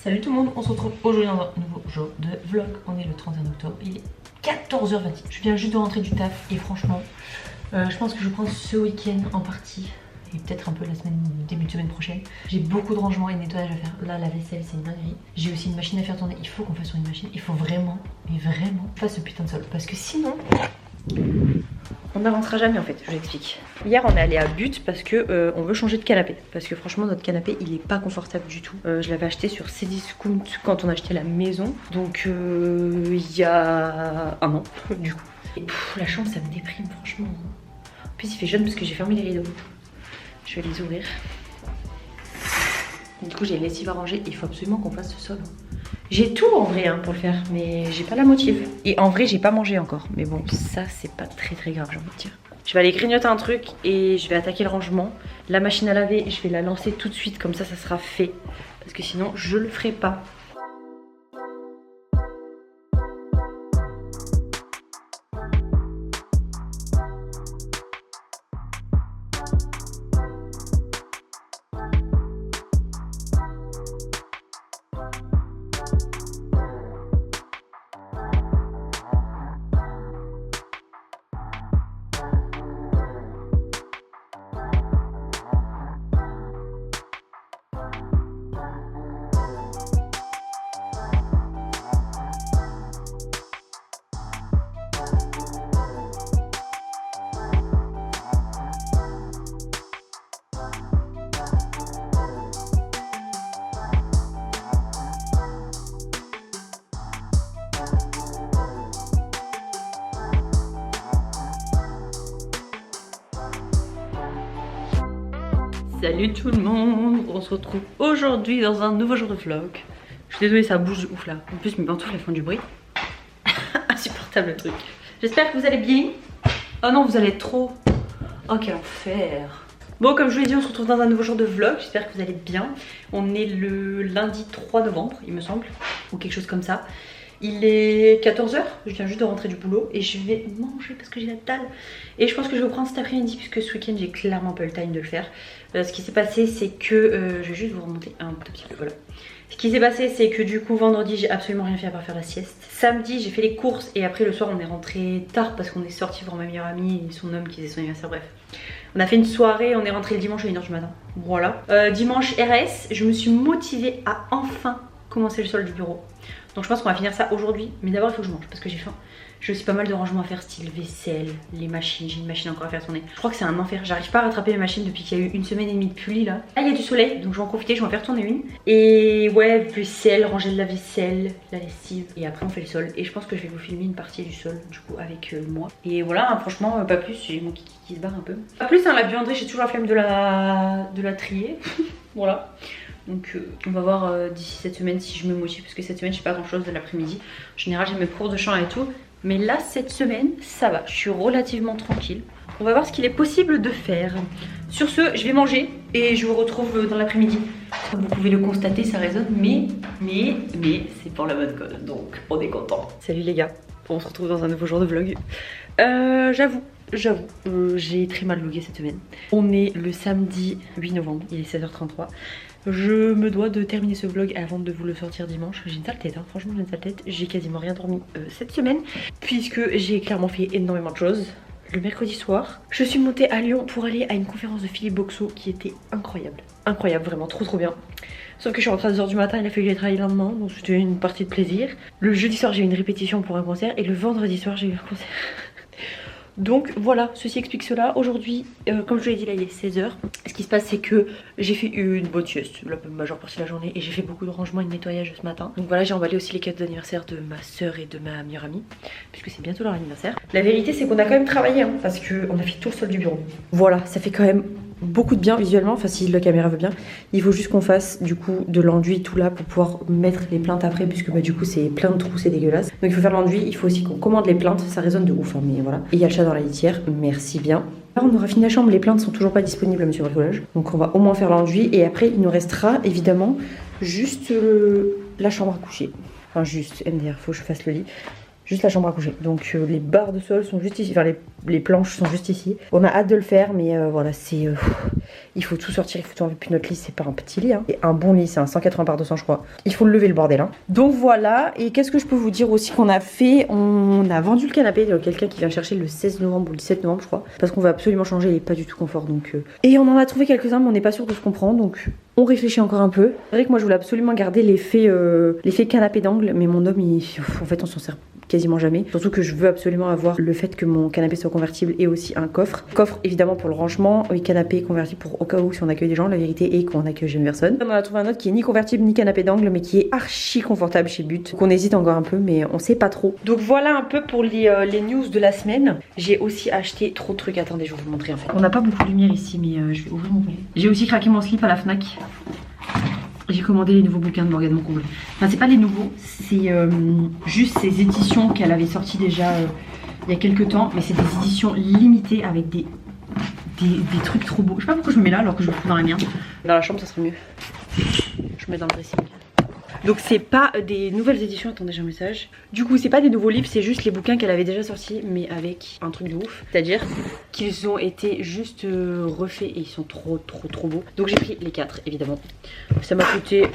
Salut tout le monde, on se retrouve aujourd'hui dans un nouveau jour de vlog. On est le 31 octobre, il est 14h26. Je viens juste de rentrer du taf et franchement, je pense que je prends ce week-end en partie. Et peut-être un peu la semaine, début de semaine prochaine. J'ai beaucoup de rangements et de nettoyage à faire. Là, la vaisselle, c'est une dinguerie. J'ai aussi une machine à faire tourner. Il faut qu'on fasse sur une machine. Il faut vraiment, mais vraiment, fasse ce putain de sol. Parce que sinon, on n'avancera jamais en fait, je vous explique. Hier on est allé à But parce que on veut changer de canapé. Parce que franchement notre canapé il est pas confortable du tout. Je l'avais acheté sur Cdiscount quand on a acheté la maison. Donc il y a un an du coup. Et la chambre ça me déprime franchement. En plus il fait jaune parce que j'ai fermé les rideaux. Je vais les ouvrir. Du coup j'ai une lessive à ranger, il faut absolument qu'on fasse ce sol. J'ai tout en vrai pour le faire, mais j'ai pas la motive. Et en vrai j'ai pas mangé encore. Mais bon ça c'est pas très grave j'ai envie de dire. Je vais aller grignoter un truc et je vais attaquer le rangement. La machine à laver je vais la lancer tout de suite, comme ça sera fait. Parce que sinon je le ferai pas. Salut tout le monde, on se retrouve aujourd'hui dans un nouveau jour de vlog. Je suis désolée ça bouge de ouf là. En plus mes pantoufles elles font du bruit. Insupportable le truc. J'espère que vous allez bien. Oh non vous allez être trop. Oh quel enfer. Bon comme je vous l'ai dit on se retrouve dans un nouveau jour de vlog. J'espère que vous allez bien. On est le lundi 3 novembre il me semble. Ou quelque chose comme ça. Il est 14h, je viens juste de rentrer du boulot et je vais manger parce que j'ai la dalle. Et je pense que je vais reprendre cet après-midi puisque ce week-end j'ai clairement pas eu le time de le faire. Ce qui s'est passé c'est que, je vais juste vous remonter un tout petit peu, voilà. Ce qui s'est passé c'est que du coup vendredi j'ai absolument rien fait à part faire la sieste. Samedi j'ai fait les courses et après le soir on est rentré tard parce qu'on est sorti voir ma meilleure amie et son homme qui faisait son anniversaire, bref. On a fait une soirée, on est rentré le dimanche à 1h du matin, voilà. Dimanche RS, je me suis motivée à enfin commencer le sol du bureau. Donc je pense qu'on va finir ça aujourd'hui, mais d'abord il faut que je mange parce que j'ai faim. J'ai aussi pas mal de rangements à faire, style vaisselle, les machines, j'ai une machine encore à faire tourner. Je crois que c'est un enfer, j'arrive pas à rattraper mes machines depuis qu'il y a eu 1 semaine et demie de pluie là. Ah il y a du soleil, donc je vais en profiter, je vais en faire tourner une. Et ouais, vaisselle, ranger de la vaisselle, la lessive, et après on fait le sol. Et je pense que je vais vous filmer une partie du sol du coup avec moi. Et voilà, franchement pas plus, j'ai mon kiki qui se barre un peu. Pas plus la buanderie, j'ai toujours la flemme de la trier. Voilà. Donc on va voir d'ici cette semaine si je me motive parce que cette semaine je fais pas grand chose de l'après-midi. En général j'ai mes cours de chant et tout. Mais là cette semaine ça va, je suis relativement tranquille. On va voir ce qu'il est possible de faire. Sur ce je vais manger et je vous retrouve dans l'après-midi. Comme vous pouvez le constater ça résonne mais c'est pour la bonne cause. Donc on est content. Salut les gars, on se retrouve dans un nouveau jour de vlog. J'avoue, j'ai très mal vlogué cette semaine. On est le samedi 8 novembre, il est 16h33. Je me dois de terminer ce vlog avant de vous le sortir dimanche. J'ai une sale tête, franchement j'ai une sale tête. J'ai quasiment rien dormi cette semaine puisque j'ai clairement fait énormément de choses. Le mercredi soir, je suis montée à Lyon pour aller à une conférence de Philippe Boxo qui était incroyable. Incroyable, vraiment trop bien. Sauf que je suis rentrée à 2h du matin, il a fallu que j'aille travailler le lendemain, donc c'était une partie de plaisir. Le jeudi soir j'ai eu une répétition pour un concert et le vendredi soir j'ai eu un concert. Donc voilà, ceci explique cela. Aujourd'hui, comme je vous l'ai dit là il est 16h. Ce qui se passe c'est que j'ai fait une bonne sieste la majeure partie de la journée et j'ai fait beaucoup de rangement et de nettoyage ce matin. Donc voilà, j'ai emballé aussi les cadeaux d'anniversaire de ma soeur et de ma meilleure amie puisque c'est bientôt leur anniversaire. La vérité c'est qu'on a quand même travaillé parce qu'on a fait tout le sol du bureau. Voilà, ça fait quand même beaucoup de bien visuellement, enfin si la caméra veut bien. Il faut juste qu'on fasse du coup de l'enduit tout là pour pouvoir mettre les plaintes après puisque du coup c'est plein de trous, c'est dégueulasse. Donc il faut faire l'enduit, il faut aussi qu'on commande les plaintes, ça résonne de ouf mais voilà. Et il y a le chat dans la litière, merci bien. Là on aura fini la chambre, les plaintes sont toujours pas disponibles monsieur bricolage. Donc on va au moins faire l'enduit et après il nous restera évidemment juste la chambre à coucher. Enfin juste MDR, faut que je fasse le lit. juste la chambre à coucher. Donc les barres de sol sont juste ici, enfin les planches sont juste ici. On a hâte de le faire, mais voilà, c'est... il faut tout sortir, il faut tout enlever. Puis notre lit, c'est pas un petit lit, hein. C'est un bon lit, c'est un 180 par 200 je crois. Il faut le lever le bordel, hein. Donc voilà, et qu'est-ce que je peux vous dire aussi qu'on a fait? On a vendu le canapé, il y a quelqu'un qui vient chercher le 16 novembre ou le 17 novembre je crois. Parce qu'on va absolument changer, il est pas du tout confort donc... Et on en a trouvé quelques-uns, mais on n'est pas sûr de ce qu'on prend, donc... On réfléchit encore un peu. C'est vrai que moi je voulais absolument garder l'effet canapé d'angle, mais mon homme, en fait on s'en sert quasiment jamais. Surtout que je veux absolument avoir le fait que mon canapé soit convertible et aussi un coffre. Coffre évidemment pour le rangement, et canapé convertible pour au cas où si on accueille des gens, la vérité est qu'on accueille jeune personne. On en a trouvé un autre qui est ni convertible ni canapé d'angle, mais qui est archi confortable chez But. Donc on hésite encore un peu, mais on sait pas trop. Donc voilà un peu pour les news de la semaine. J'ai aussi acheté trop de trucs. Attendez, je vais vous montrer en fait. On n'a pas beaucoup de lumière ici, mais je vais ouvrir mon volet. J'ai aussi craqué mon slip à la Fnac. J'ai commandé les nouveaux bouquins de Morgane Moncomble. Enfin, c'est pas les nouveaux, c'est juste ces éditions qu'elle avait sorties déjà il y a quelques temps. Mais c'est des éditions limitées avec des trucs trop beaux. Je sais pas pourquoi je me mets là alors que je le fous dans la mienne. Dans la chambre, ça serait mieux. Je mets dans le dressing. Donc c'est pas des nouvelles éditions, attendez j'ai un message. Du coup c'est pas des nouveaux livres, c'est juste les bouquins qu'elle avait déjà sortis mais avec un truc de ouf. C'est-à-dire qu'ils ont été juste refaits et ils sont trop beaux. Donc j'ai pris les 4 évidemment. Ça m'a coûté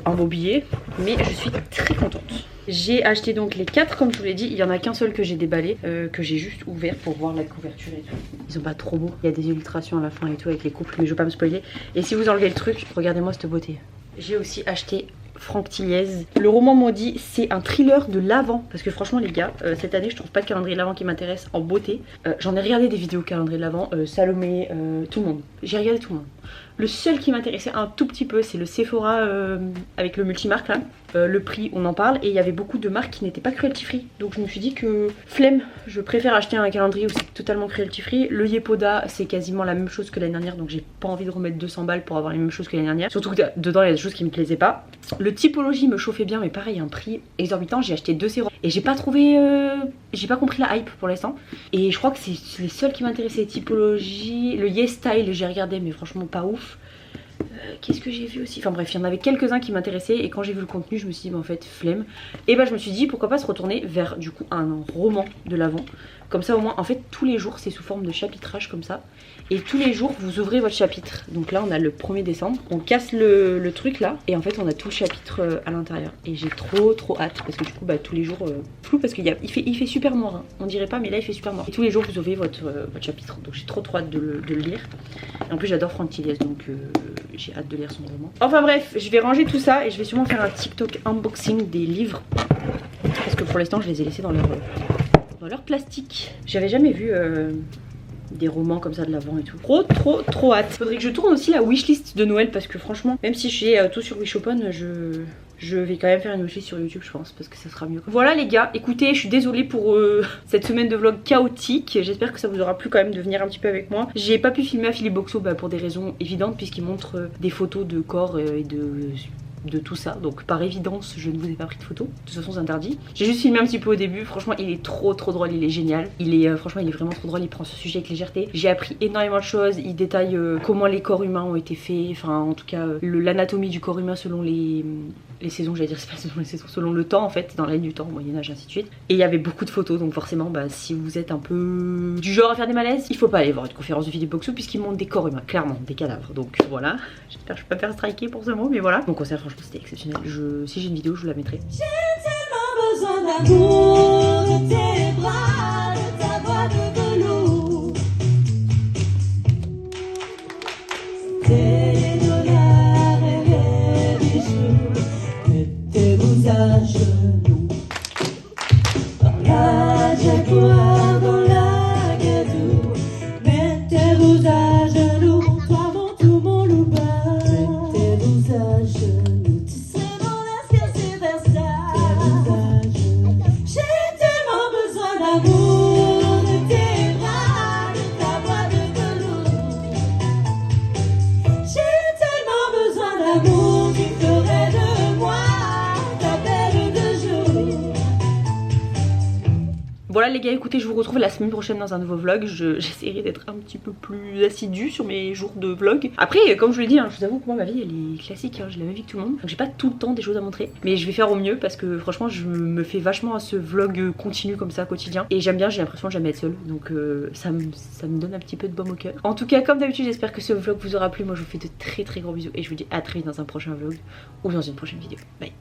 un beau billet mais je suis très contente. J'ai acheté donc les 4 comme je vous l'ai dit, il y en a qu'un seul que j'ai déballé, que j'ai juste ouvert pour voir la couverture et tout. Ils sont pas trop beaux, il y a des illustrations à la fin et tout avec les couples mais je veux pas me spoiler. Et si vous enlevez le truc, regardez-moi cette beauté. J'ai aussi acheté Franck Tilliez. Le roman maudit, c'est un thriller de l'Avent. Parce que franchement les gars, cette année je trouve pas de calendrier de l'Avent qui m'intéresse en beauté. J'en ai regardé des vidéos calendrier de l'Avent, Salomé, tout le monde. J'ai regardé tout le monde. Le seul qui m'intéressait un tout petit peu, c'est le Sephora avec le multimarque là. Le prix, on en parle. Et il y avait beaucoup de marques qui n'étaient pas cruelty free. Donc je me suis dit que flemme, je préfère acheter un calendrier où c'est totalement cruelty free. Le Yepoda, c'est quasiment la même chose que l'année dernière. Donc j'ai pas envie de remettre 200 balles pour avoir les mêmes choses que l'année dernière. Surtout que dedans il y a des choses qui me plaisaient pas. Le Typologie me chauffait bien, mais pareil, un prix exorbitant. J'ai acheté 2 sérums. Et j'ai pas trouvé. J'ai pas compris la hype pour l'instant. Et je crois que c'est les seuls qui m'intéressaient. Typologie, le YesStyle, j'ai regardé, mais franchement pas ouf. Qu'est-ce que j'ai vu aussi? Enfin bref, il y en avait quelques-uns qui m'intéressaient et quand j'ai vu le contenu, je me suis dit, bah, en fait, flemme. Et bah, je me suis dit, pourquoi pas se retourner vers du coup un roman de l'Avent. Comme ça, au moins, en fait, tous les jours, c'est sous forme de chapitrage comme ça. Et tous les jours, vous ouvrez votre chapitre. Donc là, on a le 1er décembre. On casse le truc là. Et en fait, on a tout le chapitre à l'intérieur. Et j'ai trop hâte. Parce que du coup, bah, tous les jours, flou parce qu'il fait super noir. Hein. On dirait pas, mais là, il fait super noir. Et tous les jours, vous ouvrez votre chapitre. Donc j'ai trop hâte de le lire. Et en plus, j'adore Franck Tilliez. Donc j'ai hâte de lire son roman. Enfin bref, je vais ranger tout ça. Et je vais sûrement faire un TikTok unboxing des livres. Parce que pour l'instant, je les ai laissés dans leur plastique. J'avais jamais vu des romans comme ça de l'Avent et tout. Trop hâte. Faudrait que je tourne aussi la wishlist de Noël parce que franchement, même si je fais tout sur Wishopen, je vais quand même faire une wishlist sur YouTube, je pense, parce que ça sera mieux. Voilà les gars, écoutez, je suis désolée pour cette semaine de vlog chaotique. J'espère que ça vous aura plu quand même de venir un petit peu avec moi. J'ai pas pu filmer à Philippe Boxo pour des raisons évidentes puisqu'il montre des photos de corps et de tout ça, donc par évidence je ne vous ai pas pris de photos, de toute façon c'est interdit. J'ai juste filmé un petit peu au début, franchement il est trop drôle, il est génial, franchement il est vraiment trop drôle, il prend ce sujet avec légèreté. J'ai appris énormément de choses, il détaille comment les corps humains ont été faits, enfin en tout cas l'anatomie du corps humain selon les saisons, j'allais dire c'est pas selon les saisons, selon le temps en fait, dans la ligne du temps, au Moyen-Âge ainsi de suite. Et il y avait beaucoup de photos, donc forcément bah, si vous êtes un peu du genre à faire des malaises, il faut pas aller voir une conférence de Philippe Boxo puisqu'il montre des corps humains, clairement, des cadavres, donc voilà. J'espère que je peux pas faire striker pour ce mot, mais voilà. Mon concert franchement c'était exceptionnel, si j'ai une vidéo je vous la mettrai. J'ai tellement besoin d'amour, de tes bras, de ta voix de velours. Des dollars et des bijoux, mettez-vous à genoux. Dans la Jaguar, dans la Gadoue, mettez-vous à genoux. Toi mon tout, mon loupa, mettez-vous à genoux. Tu sais mon escale superstar. J'ai Voilà les gars, écoutez, je vous retrouve la semaine prochaine dans un nouveau vlog. J'essaierai d'être un petit peu plus assidue sur mes jours de vlog. Après, comme je vous l'ai dit, hein, je vous avoue que moi ma vie elle est classique, hein, j'ai la même vie que tout le monde. Donc j'ai pas tout le temps des choses à montrer. Mais je vais faire au mieux parce que franchement je me fais vachement à ce vlog continu comme ça, quotidien. Et j'aime bien, j'ai l'impression de jamais être seule. Donc ça me donne un petit peu de baume au cœur. En tout cas, comme d'habitude, j'espère que ce vlog vous aura plu. Moi je vous fais de très gros bisous et je vous dis à très vite dans un prochain vlog ou dans une prochaine vidéo. Bye.